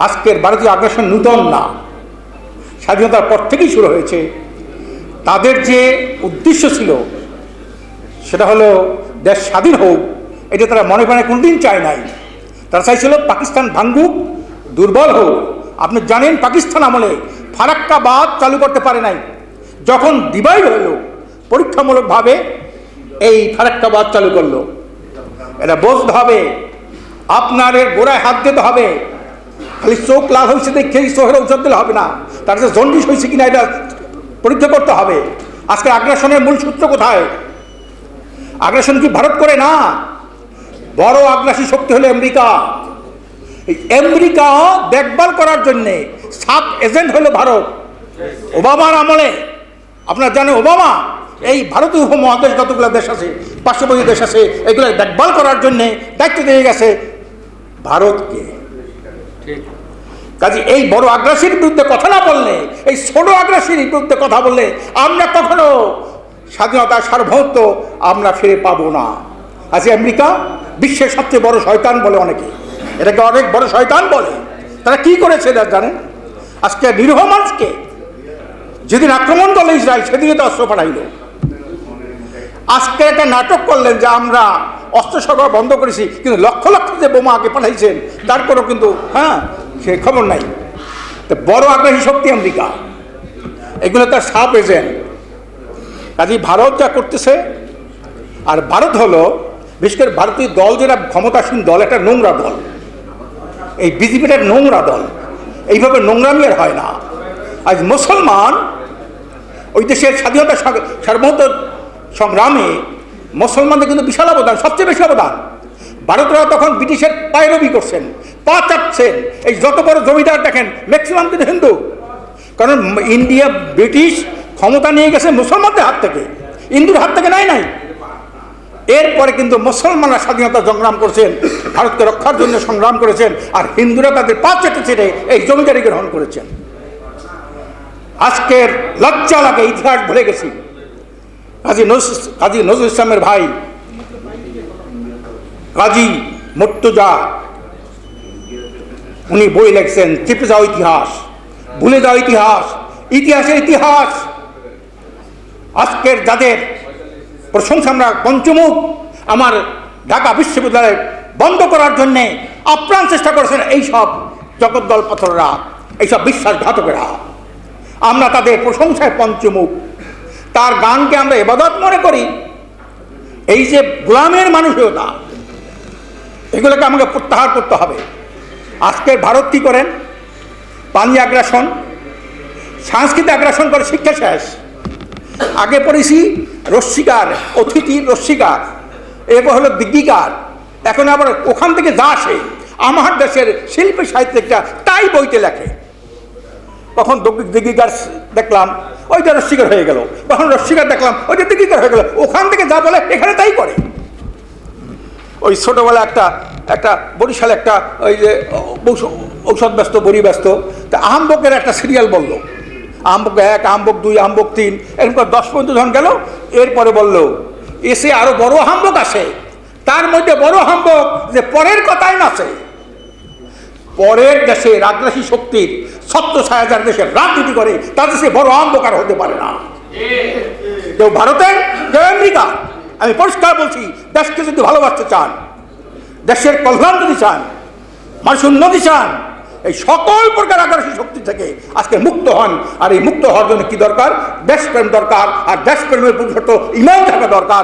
আজকের ভারতীয় আগ্রাসন নূতন না, স্বাধীনতার পর থেকেই শুরু হয়েছে। তাদের যে উদ্দেশ্য ছিল সেটা হলো দেশ স্বাধীন হোক, এটা তারা মনে প্রাণে কোনোদিন চায় নাই। তারা চাইছিল পাকিস্তান ভাঙ্গুক, দুর্বল হোক। আপনি জানেন পাকিস্তান আমলে ফারাক্কাবাদ চালু করতে পারে নাই। যখন ডিভাইড হলো পরীক্ষামূলকভাবে এই ফারাক্কাবাদ চালু করলো। এটা বুঝতে হবে, আপনার এর গোড়ায় হাত দিতে হবে। খালি চোখ লাল হয়েছে দেখেই চোখের ঔষধ দিলে হবে না, তার যে জন্ডিস হয়েছে কিনা এটা পরীক্ষা করতে হবে। আজকে আগ্রাসনের মূল সূত্র কোথায়? আগ্রাসন কি ভারত করে না, বড় আগ্রাসী শক্তি হলো আমেরিকা। এই আমেরিকা দেখভাল করার জন্যে সাব এজেন্ট হলো ভারত। ওবামার আমলে আপনারা জানেন, ওবামা এই ভারতীয় উপমহাদেশ যতগুলো দেশ আছে, পার্শ্ববর্তী দেশ আছে, এগুলো দেখভাল করার জন্যে দায়িত্ব দিয়ে গেছে ভারতকে। কাজে এই বড় আগ্রাসীর বিরুদ্ধে কথা না বললে, এই ছোট আগ্রাসীর বিরুদ্ধে কথা বললে আমরা কখনো স্বাধীনতার সার্বভৌমত্ব আমরা ফিরে পাবো না। আজকে আমেরিকা বিশ্বের সবচেয়ে বড় শয়তান বলে অনেকে, এটাকে অনেক বড় শয়তান বলে। তারা কি করেছে জানেন? আজকে নিরীহ মানুষকে যেদিন আক্রমণ করলো ইসরায়েল, সেদিকে তো অস্ত্র পাঠাইল। আজকে একটা নাটক করলেন যে আমরা অস্ত্র সরবরাহ বন্ধ করেছি, কিন্তু লক্ষ লক্ষ যে বোমা আগে পাঠাইছেন তারপরেও কিন্তু সে খবর নাই। তো বড় আগ্রাসী শক্তি আমেরিকা, এগুলো তার সাব এজেন্ট। কাজেই ভারত যা করতেছে, আর ভারত হলো বিশেষ করে ভারতীয় দল যেটা ক্ষমতাসীন দল, একটা নোংরা দল। এই বিজেপিটা নোংরা দল, এইভাবে নোংরামি আর হয় না। আজ মুসলমান ওই দেশের স্বাধীনতা সার্বভৌমত্ব সংগ্রামে মুসলমানদের কিন্তু বিশাল অবদান, সবচেয়ে বেশি অবদান। ভারতরা তখন ব্রিটিশের পায়রবি করছেন, পা চাপছেন। এই যত বড় জমিদার দেখেন ম্যাক্সিমাম কিন্তু হিন্দু, কারণ ইন্ডিয়া ব্রিটিশ ক্ষমতা নিয়ে গেছে মুসলমানদের হাত থেকে, হিন্দুর হাত থেকে নাই। এরপরে কিন্তু মুসলমানরা স্বাধীনতা সংগ্রাম করেছেন, ভারতকে রক্ষার জন্য সংগ্রাম করেছেন, আর হিন্দুরা তাদের পা চেটে চেটে এই জমিদারি গ্রহণ করেছেন। আজকের লজ্জা লাগে, ইতিহাস ভুলে গেছি। কাজী নজরুল ইসলামের ভাই কাজী মুর্তজা, উনি বই লিখছেন চেপে যাও ইতিহাস, ভুলে যাও ইতিহাস, ইতিহাসের ইতিহাস। আজকের যাদের প্রশংসা আমরা পঞ্চমুখ আমার ঢাকা বিশ্ববিদ্যালয় বন্ধ করার জন্যে আপ্রাণ চেষ্টা করেছেন এইসব জগদ্দল পাথররা, এইসব বিশ্বাসঘাতকেরা, আমরা তাদের প্রশংসায় পঞ্চমুখ। তার গানকে আমরা ইবাদত মনে করি। এই যে গোলামের মানসিকতা, এগুলোকে আমাকে প্রত্যাহার করতে হবে। আজকের ভারত কী করেন? পানি আগ্রাসন, সাংস্কৃতিক আগ্রাসন করে শিক্ষা শেষ। আগে পড়েছি রস্যিকার, অতিথি রস্যিকার, এরপর হলো দিগ্গিকার, এখন আবার ওখান থেকে যা আসে আমার দেশের শিল্পী সাহিত্যিকটা তাই বইতে লেখে। কখন দিগ্গিকার দেখলাম ওইটা রস্যিকার হয়ে গেল, কখন রস্যিকার দেখলাম ওইটা দিগ্গিকার হয়ে গেল। ওখান থেকে যা বলে এখানে তাই করে। ওই ছোটোবেলা একটা বরিশালে একটা ওই যে ঔষধ ব্যস্ত, বড়ি ব্যস্ত, তা আহম্বকের একটা সিরিয়াল বললো, আহম্বক 1, আহম্বক 2, আহম্বক 3, এরপর 10 পর্যন্ত ধন গেল। এরপরে বলল এসে আরো বড় আহম্বক আসে, তার মধ্যে বড় আহম্বক যে পরের কথাই নাচে। পরের দেশের আগ্রাসী শক্তির ছত্রছায়া দেশের রাজনীতি করে, তাদের সে বড় আহম্বক আর হতে পারে না। কেউ ভারতের, কেউ আমেরিকা। আমি পরিষ্কার বলছি, দেশকে যদি ভালোবাসতে চান, দেশের কল্যাণ যদি চান, মানুষের উন্নতি চান, এই সকল প্রকার আগ্রাসী শক্তি থেকে আজকে মুক্ত হন। আর এই মুক্ত হওয়ার জন্য কি দরকার? দেশপ্রেম দরকার, আর দেশপ্রেমের পুরুষত্ব ইমান থাকা দরকার।